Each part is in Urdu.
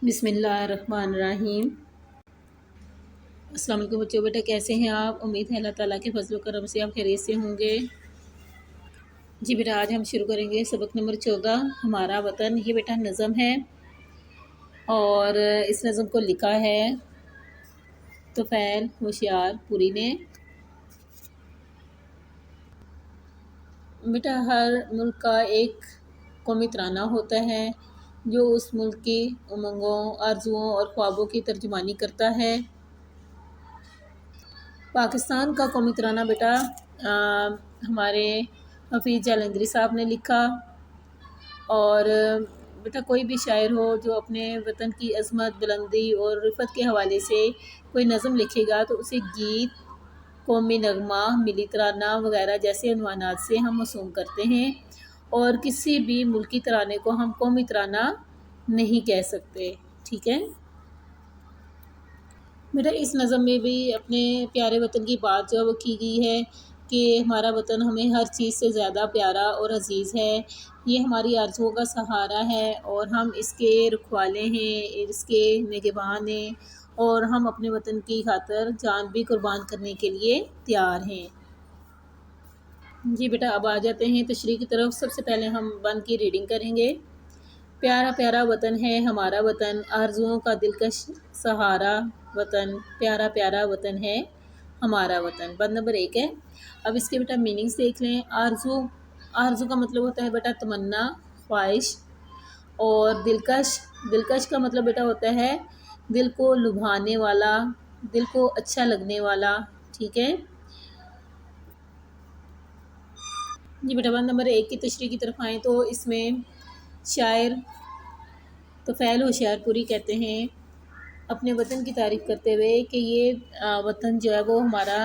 بسم اللہ الرحمن الرحیم۔ السلام علیکم بچوں، بیٹا کیسے ہیں آپ؟ امید ہے اللہ تعالیٰ کے فضل و کرم سے آپ خیریت سے ہوں گے۔ جی بیٹا، آج ہم شروع کریں گے سبق نمبر 14 ہمارا وطن۔ یہ بیٹا نظم ہے اور اس نظم کو لکھا ہے طفیل ہوشیار پوری نے۔ بیٹا ہر ملک کا ایک قومی ترانہ ہوتا ہے جو اس ملک کی امنگوں، آرزوؤں اور خوابوں کی ترجمانی کرتا ہے۔ پاکستان کا قومی ترانہ بیٹا ہمارے حفیظ جالندھری صاحب نے لکھا، اور بیٹا کوئی بھی شاعر ہو جو اپنے وطن کی عظمت، بلندی اور رفعت کے حوالے سے کوئی نظم لکھے گا تو اسے گیت، قومی نغمہ، ملی ترانہ وغیرہ جیسے عنوانات سے ہم موسوم کرتے ہیں، اور کسی بھی ملکی ترانے کو ہم قومی ترانہ نہیں کہہ سکتے، ٹھیک ہے۔ بیٹا اس نظم میں بھی اپنے پیارے وطن کی بات جو وہ کی گئی ہے کہ ہمارا وطن ہمیں ہر چیز سے زیادہ پیارا اور عزیز ہے، یہ ہماری آرزوؤں کا سہارا ہے اور ہم اس کے رکھوالے ہیں، اس کے نگہبان ہیں، اور ہم اپنے وطن کی خاطر جان بھی قربان کرنے کے لیے تیار ہیں۔ جی بیٹا اب آ جاتے ہیں تشریح کی طرف۔ سب سے پہلے ہم بند کی ریڈنگ کریں گے۔ پیارا پیارا وطن ہے ہمارا وطن، آرزوؤں کا دلکش سہارا وطن، پیارا پیارا وطن ہے ہمارا وطن۔ بند نمبر 1 ہے۔ اب اس کے بیٹا میننگز دیکھ لیں۔ آرزو کا مطلب ہوتا ہے بیٹا تمنا، خواہش، اور دلکش کا مطلب بیٹا ہوتا ہے دل کو لبھانے والا، دل کو اچھا لگنے والا، ٹھیک ہے۔ جی بیٹا بند نمبر 1 کی تشریح کی طرف آئیں تو اس میں شاعر طفیل ہوشیار پوری کہتے ہیں اپنے وطن کی تعریف کرتے ہوئے کہ یہ وطن جو ہے وہ ہمارا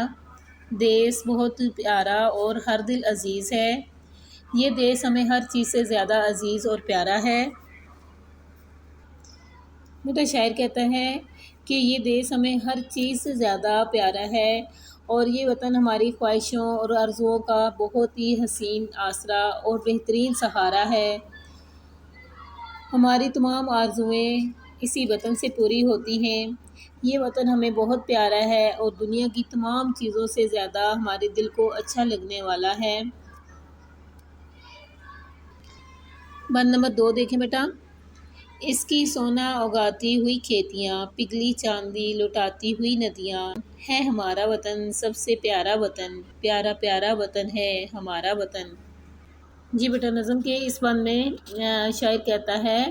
دیس بہت پیارا اور ہر دل عزیز ہے، یہ دیس ہمیں ہر چیز سے زیادہ عزیز اور پیارا ہے۔ بیٹا شاعر کہتا ہے کہ یہ دیس ہمیں ہر چیز سے زیادہ پیارا ہے اور یہ وطن ہماری خواہشوں اور آرزوؤں کا بہت ہی حسین آسرا اور بہترین سہارا ہے۔ ہماری تمام آرزوئیں اسی وطن سے پوری ہوتی ہیں۔ یہ وطن ہمیں بہت پیارا ہے اور دنیا کی تمام چیزوں سے زیادہ ہمارے دل کو اچھا لگنے والا ہے۔ بند نمبر 2 دیکھیں بیٹا۔ اس کی سونا اگاتی ہوئی کھیتیاں، پگھلی چاندی لٹاتی ہوئی ندیاں، ہے ہمارا وطن سب سے پیارا وطن، پیارا پیارا وطن ہے ہمارا وطن۔ جی بیٹا نظم کے اس بند میں شاعر کہتا ہے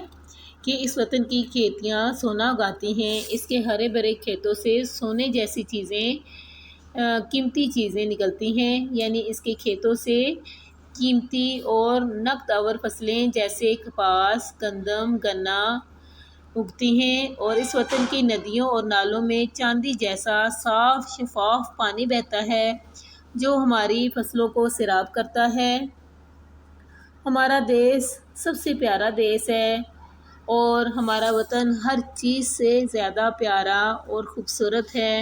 کہ اس وطن کی کھیتیاں سونا اگاتی ہیں، اس کے ہرے بھرے کھیتوں سے سونے جیسی چیزیں، قیمتی چیزیں نکلتی ہیں، یعنی اس کے کھیتوں سے قیمتی اور نقد آور فصلیں جیسے کپاس، گندم، گنا اگتی ہیں، اور اس وطن کی ندیوں اور نالوں میں چاندی جیسا صاف شفاف پانی بہتا ہے جو ہماری فصلوں کو سیراب کرتا ہے۔ ہمارا دیس سب سے پیارا دیس ہے اور ہمارا وطن ہر چیز سے زیادہ پیارا اور خوبصورت ہے۔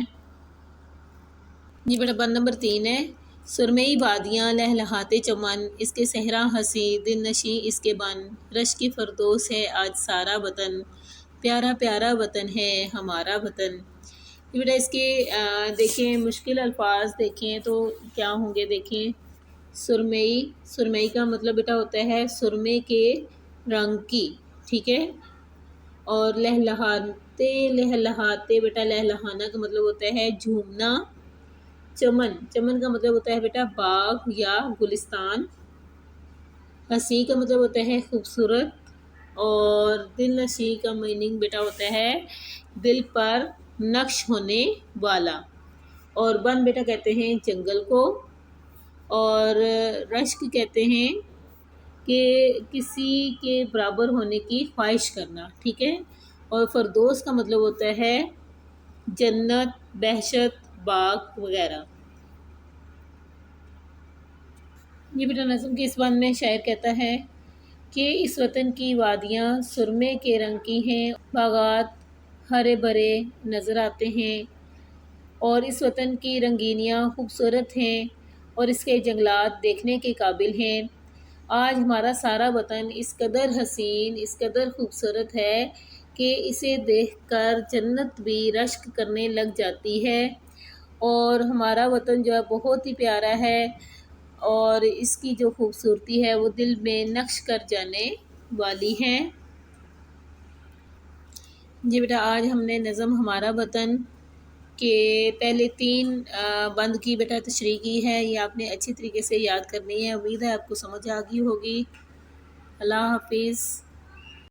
یہ بیٹا بند نمبر 3 ہے۔ سرمئی وادیاں لہلہاتے چمن، اس کے صحرا ہنسی دل نشیں اس کے بن، رشک فردوس ہے آج سارا وطن، پیارا پیارا وطن ہے ہمارا وطن۔ یہ بیٹا اس کے دیکھیں مشکل الفاظ دیکھیں تو کیا ہوں گے، دیکھیں سرمئی کا مطلب بیٹا ہوتا ہے سرمے کے رنگ کی، ٹھیک ہے، اور لہلہاتے بیٹا لہلہانا کا مطلب ہوتا ہے جھومنا، چمن کا مطلب ہوتا ہے بیٹا باغ یا گلستان، حسین کا مطلب ہوتا ہے خوبصورت، اور دل نشیں کا میننگ بیٹا ہوتا ہے دل پر نقش ہونے والا، اور بن بیٹا کہتے ہیں جنگل کو، اور رشک کہتے ہیں کہ کسی کے برابر ہونے کی خواہش کرنا، ٹھیک ہے، اور فردوس کا مطلب ہوتا ہے جنت، بہشت، باغ وغیرہ۔ یہ بیٹا نظم کے اس بند میں شاعر کہتا ہے کہ اس وطن کی وادیاں سرمے کے رنگ کی ہیں، باغات ہرے بھرے نظر آتے ہیں، اور اس وطن کی رنگینیاں خوبصورت ہیں، اور اس کے جنگلات دیکھنے کے قابل ہیں۔ آج ہمارا سارا وطن اس قدر حسین، اس قدر خوبصورت ہے کہ اسے دیکھ کر جنت بھی رشک کرنے لگ جاتی ہے، اور ہمارا وطن جو ہے بہت ہی پیارا ہے، اور اس کی جو خوبصورتی ہے وہ دل میں نقش کر جانے والی ہے۔ جی بیٹا، آج ہم نے نظم ہمارا وطن کے پہلے 3 بند کی بیٹا تشریح کی ہے، یہ آپ نے اچھی طریقے سے یاد کرنی ہے۔ امید ہے آپ کو سمجھ آ گئی ہوگی۔ اللہ حافظ۔